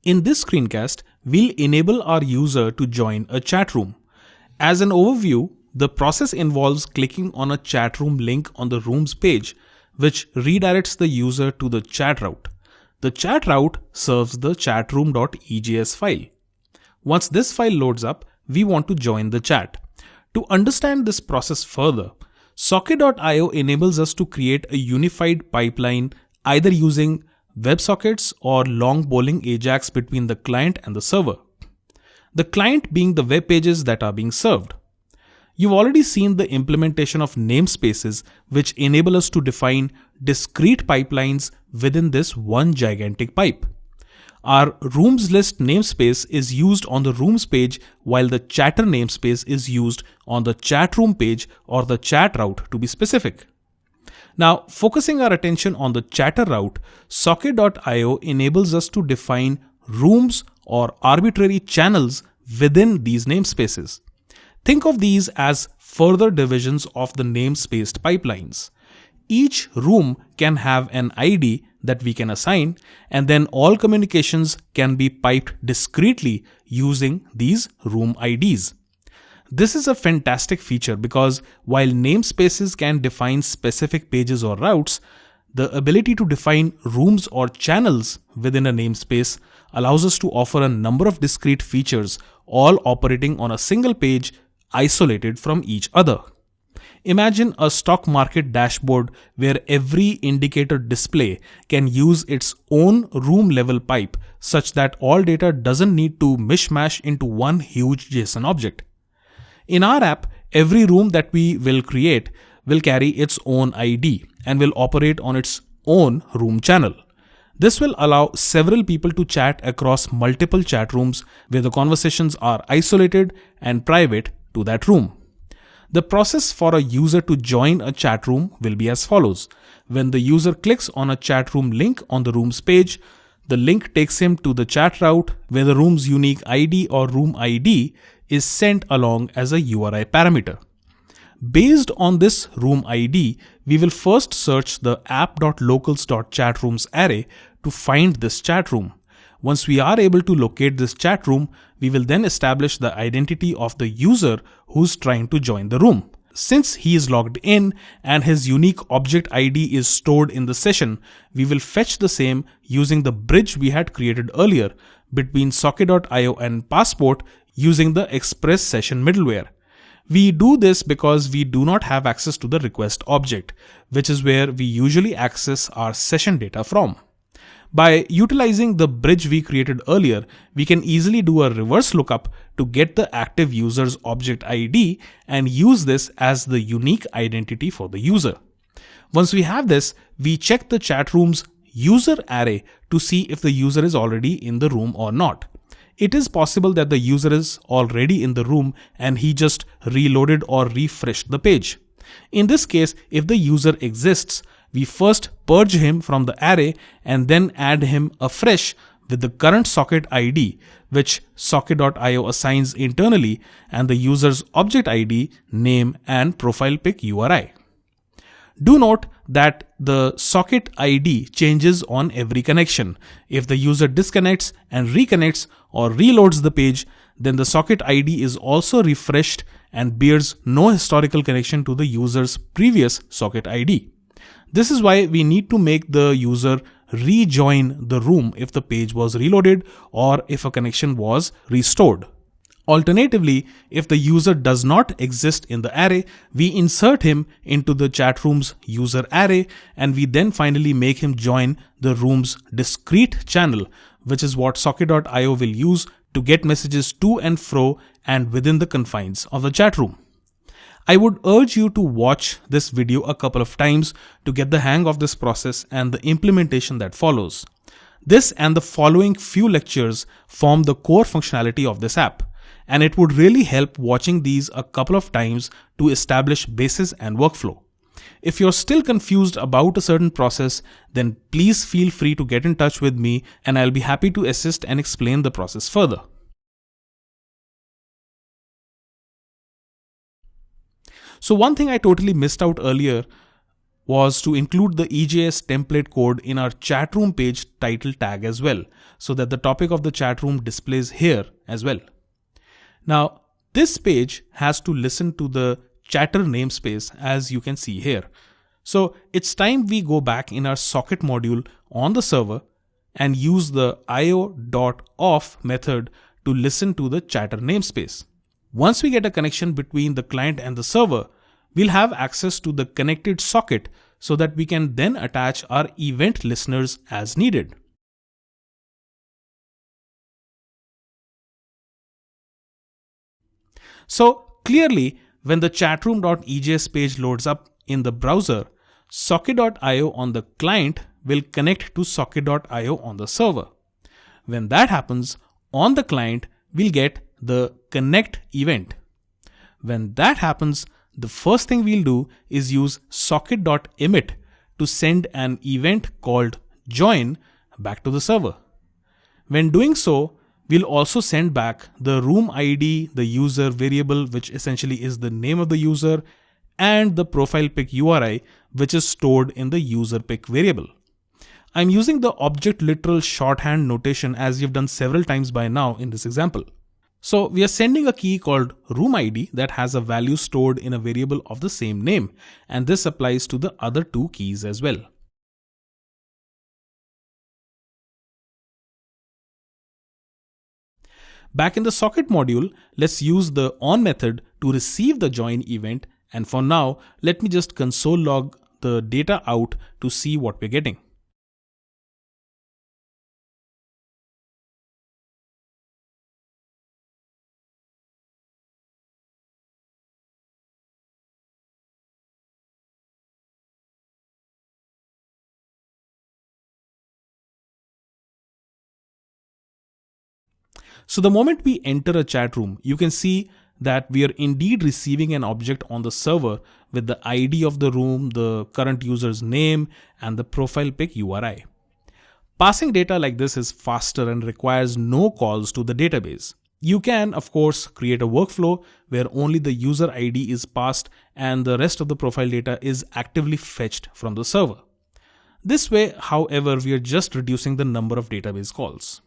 In this screencast, we'll enable our user to join a chat room. As an overview, the process involves clicking on a chat room link on the rooms page, which redirects the user to the chat route. The chat route serves the chatroom.ejs file. Once this file loads up, we want to join the chat. To understand this process further, SocketIO enables us to create a unified pipeline either using WebSockets or long bowling AJAX between the client and the server. The client being the web pages that are being served. You've already seen the implementation of namespaces, which enable us to define discrete pipelines within this one gigantic pipe. Our rooms list namespace is used on the rooms page, while the chatter namespace is used on the chat room page or the chat route to be specific. Now, focusing our attention on the chatter route, SocketIO enables us to define rooms or arbitrary channels within these namespaces. Think of these as further divisions of the namespaced pipelines. Each room can have an ID that we can assign, and then all communications can be piped discretely using these room IDs. This is a fantastic feature because while namespaces can define specific pages or routes, the ability to define rooms or channels within a namespace allows us to offer a number of discrete features, all operating on a single page, isolated from each other. Imagine a stock market dashboard where every indicator display can use its own room level pipe such that all data doesn't need to mishmash into one huge JSON object. In our app, every room that we will create will carry its own ID and will operate on its own room channel. This will allow several people to chat across multiple chat rooms where the conversations are isolated and private to that room. The process for a user to join a chat room will be as follows. When the user clicks on a chat room link on the rooms page, the link takes him to the chat route where the room's unique ID or room ID is sent along as a URI parameter. Based on this room ID, we will first search the app.locals.chatrooms array to find this chat room. Once we are able to locate this chat room, we will then establish the identity of the user who's trying to join the room. Since he is logged in and his unique object ID is stored in the session, we will fetch the same using the bridge we had created earlier between SocketIO and Passport using the Express Session middleware. We do this because we do not have access to the request object, which is where we usually access our session data from. By utilizing the bridge we created earlier, we can easily do a reverse lookup to get the active user's object ID and use this as the unique identity for the user. Once we have this, we check the chat room's user array to see if the user is already in the room or not. It is possible that the user is already in the room and he just reloaded or refreshed the page. In this case, if the user exists, we first purge him from the array and then add him afresh with the current socket ID, which SocketIO assigns internally, and the user's object ID, name, and profile pic URI. Do note that the socket ID changes on every connection. If the user disconnects and reconnects or reloads the page, then the socket ID is also refreshed and bears no historical connection to the user's previous socket ID. This is why we need to make the user rejoin the room if the page was reloaded or if a connection was restored. Alternatively, if the user does not exist in the array, we insert him into the chat room's user array and we then finally make him join the room's discrete channel, which is what SocketIO will use to get messages to and fro and within the confines of the chat room. I would urge you to watch this video a couple of times to get the hang of this process and the implementation that follows. This and the following few lectures form the core functionality of this app, and it would really help watching these a couple of times to establish basis and workflow. If you're still confused about a certain process, then please feel free to get in touch with me and I'll be happy to assist and explain the process further. So one thing I totally missed out earlier was to include the EJS template code in our chatroom page title tag as well, so that the topic of the chatroom displays here as well. Now, this page has to listen to the chatter namespace as you can see here. So it's time we go back in our socket module on the server and use the io.off method to listen to the chatter namespace. Once we get a connection between the client and the server, we'll have access to the connected socket so that we can then attach our event listeners as needed. So clearly, when the chatroom.ejs page loads up in the browser, socket.io on the client will connect to socket.io on the server. When that happens, on the client, we'll get the connect event. When that happens, the first thing we'll do is use socket.emit to send an event called join back to the server. When doing so, we'll also send back the room ID, the user variable, which essentially is the name of the user, and the profile pic URI, which is stored in the user pic variable. I'm using the object literal shorthand notation as you've done several times by now in this example. So we are sending a key called room ID that has a value stored in a variable of the same name, and this applies to the other two keys as well. Back in the socket module, let's use the on method to receive the join event, and for now, let me just console log the data out to see what we're getting. So the moment we enter a chat room, you can see that we are indeed receiving an object on the server with the ID of the room, the current user's name, and the profile pic URI. Passing data like this is faster and requires no calls to the database. You can, of course, create a workflow where only the user ID is passed and the rest of the profile data is actively fetched from the server. This way, however, we are just reducing the number of database calls.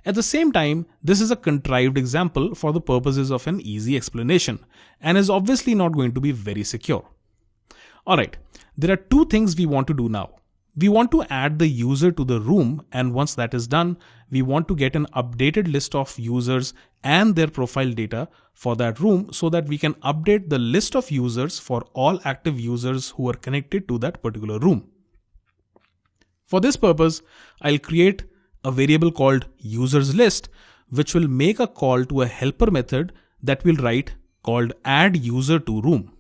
At the same time, this is a contrived example for the purposes of an easy explanation and is obviously not going to be very secure. Alright, there are two things we want to do now. We want to add the user to the room, and once that is done, we want to get an updated list of users and their profile data for that room so that we can update the list of users for all active users who are connected to that particular room. For this purpose, I'll create a variable called userslist, which will make a call to a helper method that we'll write called add user to room.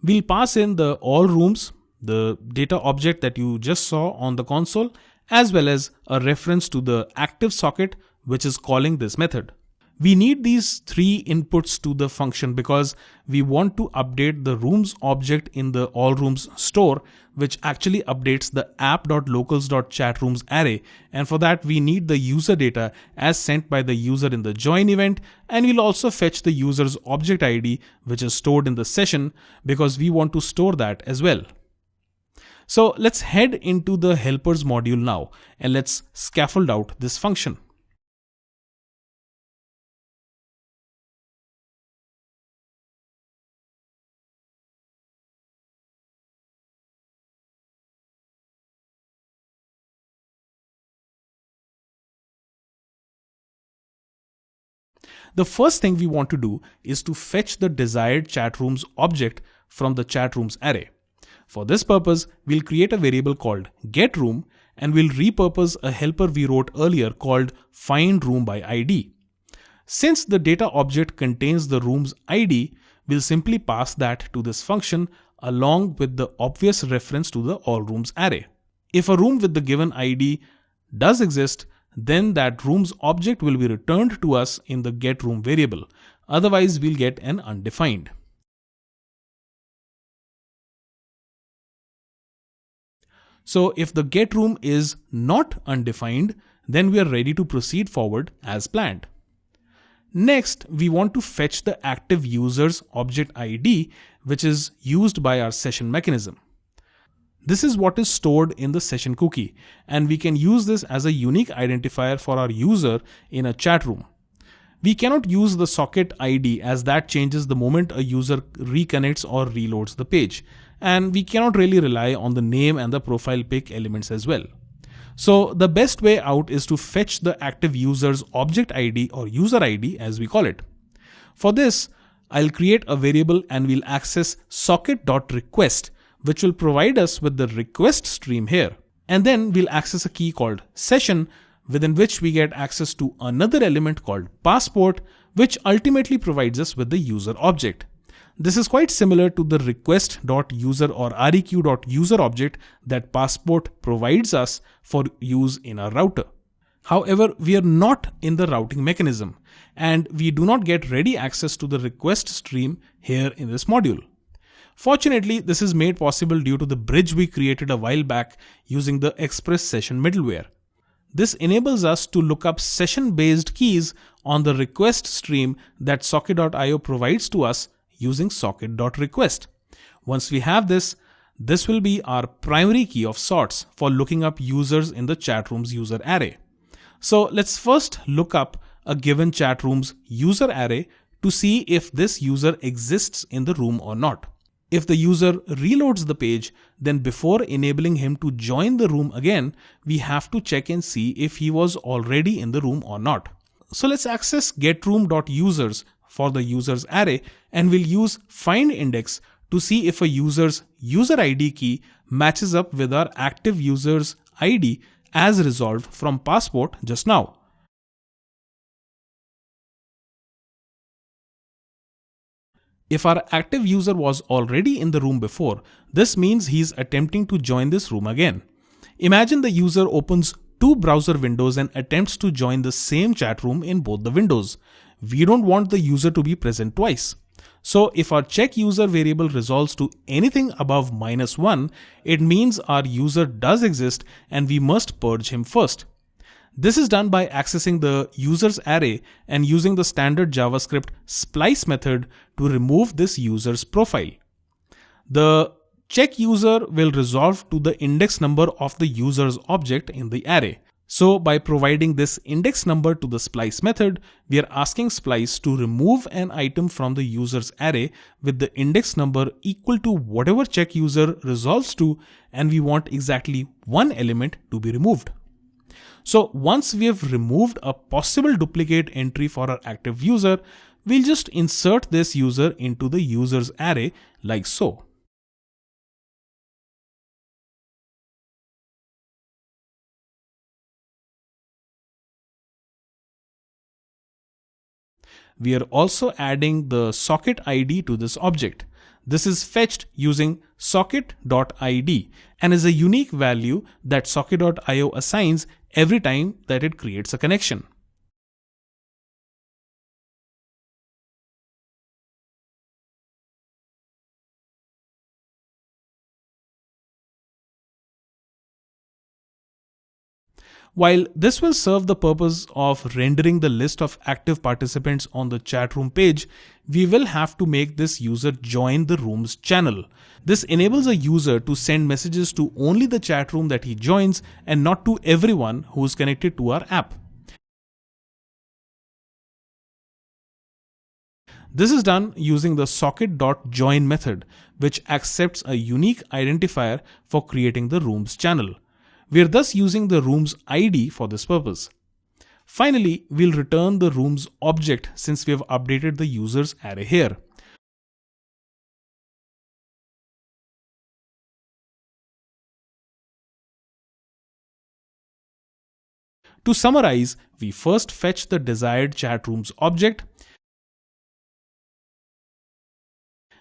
We'll pass in the all rooms, the data object that you just saw on the console, as well as a reference to the active socket which is calling this method. We need these three inputs to the function because we want to update the rooms object in the all rooms store, which actually updates the app.locals.chatrooms array, and for that we need the user data as sent by the user in the join event, and we'll also fetch the user's object ID which is stored in the session because we want to store that as well. So let's head into the helpers module now and let's scaffold out this function. The first thing we want to do is to fetch the desired chatrooms object from the chatrooms array. For this purpose, we'll create a variable called getRoom and we'll repurpose a helper we wrote earlier called findRoomById. Since the data object contains the room's ID, we'll simply pass that to this function along with the obvious reference to the allRooms array. If a room with the given ID does exist, then that room's object will be returned to us in the getRoom variable. Otherwise, we'll get an undefined. So if the getRoom is not undefined, then we are ready to proceed forward as planned. Next, we want to fetch the active user's object ID, which is used by our session mechanism. This is what is stored in the session cookie, and we can use this as a unique identifier for our user in a chat room. We cannot use the socket ID as that changes the moment a user reconnects or reloads the page, and we cannot really rely on the name and the profile pic elements as well. So the best way out is to fetch the active user's object ID or user ID as we call it. For this, I'll create a variable and we'll access socket.request, which will provide us with the request stream here. And then we'll access a key called session, within which we get access to another element called passport, which ultimately provides us with the user object. This is quite similar to the request.user or req.user object that passport provides us for use in our router. However, we are not in the routing mechanism, and we do not get ready access to the request stream here in this module. Fortunately, this is made possible due to the bridge we created a while back using the Express Session middleware. This enables us to look up session-based keys on the request stream that SocketIO provides to us using socket.request. Once we have this, this will be our primary key of sorts for looking up users in the chat room's user array. So let's first look up a given chat room's user array to see if this user exists in the room or not. If the user reloads the page, then before enabling him to join the room again, we have to check and see if he was already in the room or not. So let's access getroom.users for the users array, and we'll use findIndex to see if a user's user ID key matches up with our active user's ID as resolved from passport just now. If our active user was already in the room before, this means he's attempting to join this room again. Imagine the user opens two browser windows and attempts to join the same chat room in both the windows. We don't want the user to be present twice. So if our check user variable resolves to anything above -1, it means our user does exist and we must purge him first. This is done by accessing the users array and using the standard JavaScript splice method to remove this user's profile. The check user will resolve to the index number of the user's object in the array. So by providing this index number to the splice method, we are asking splice to remove an item from the user's array with the index number equal to whatever check user resolves to, and we want exactly one element to be removed. So once we have removed a possible duplicate entry for our active user, we'll just insert this user into the users array like so. We are also adding the socket ID to this object. This is fetched using socket.id and is a unique value that socket.io assigns every time that it creates a connection. While this will serve the purpose of rendering the list of active participants on the chat room page, we will have to make this user join the room's channel. This enables a user to send messages to only the chat room that he joins and not to everyone who is connected to our app. This is done using the socket.join method, which accepts a unique identifier for creating the room's channel. We are thus using the room's ID for this purpose. Finally, we'll return the room's object since we have updated the user's array here. To summarize, we first fetch the desired chat room's object.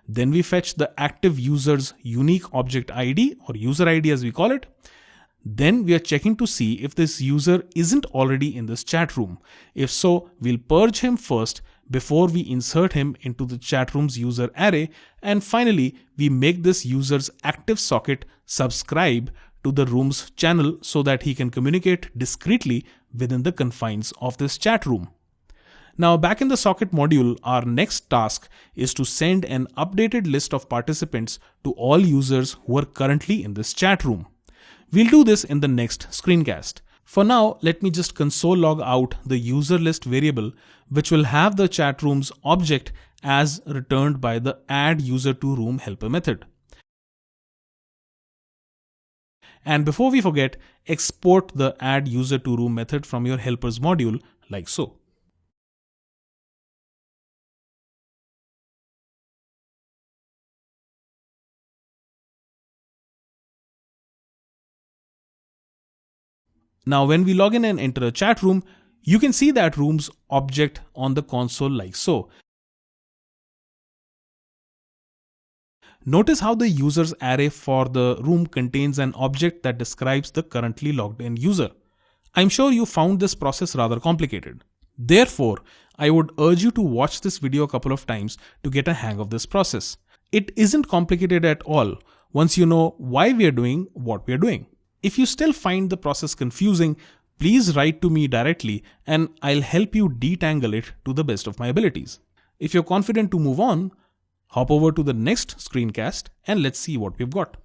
Then we fetch the active user's unique object ID or user ID as we call it. Then we are checking to see if this user isn't already in this chat room. If so, we'll purge him first before we insert him into the chat room's user array. And finally, we make this user's active socket subscribe to the room's channel so that he can communicate discreetly within the confines of this chat room. Now back in the Socket module, our next task is to send an updated list of participants to all users who are currently in this chat room. We'll do this in the next screencast. For now, let me just console log out the user list variable, which will have the chat room's object as returned by the add user to room helper method. And before we forget, export the add user to room method from your helpers module like so. Now when we log in and enter a chat room, you can see that room's object on the console like so. Notice how the users array for the room contains an object that describes the currently logged in user. I'm sure you found this process rather complicated. Therefore, I would urge you to watch this video a couple of times to get a hang of this process. It isn't complicated at all once you know why we are doing what we are doing. If you still find the process confusing, please write to me directly and I'll help you detangle it to the best of my abilities. If you're confident to move on, hop over to the next screencast and let's see what we've got.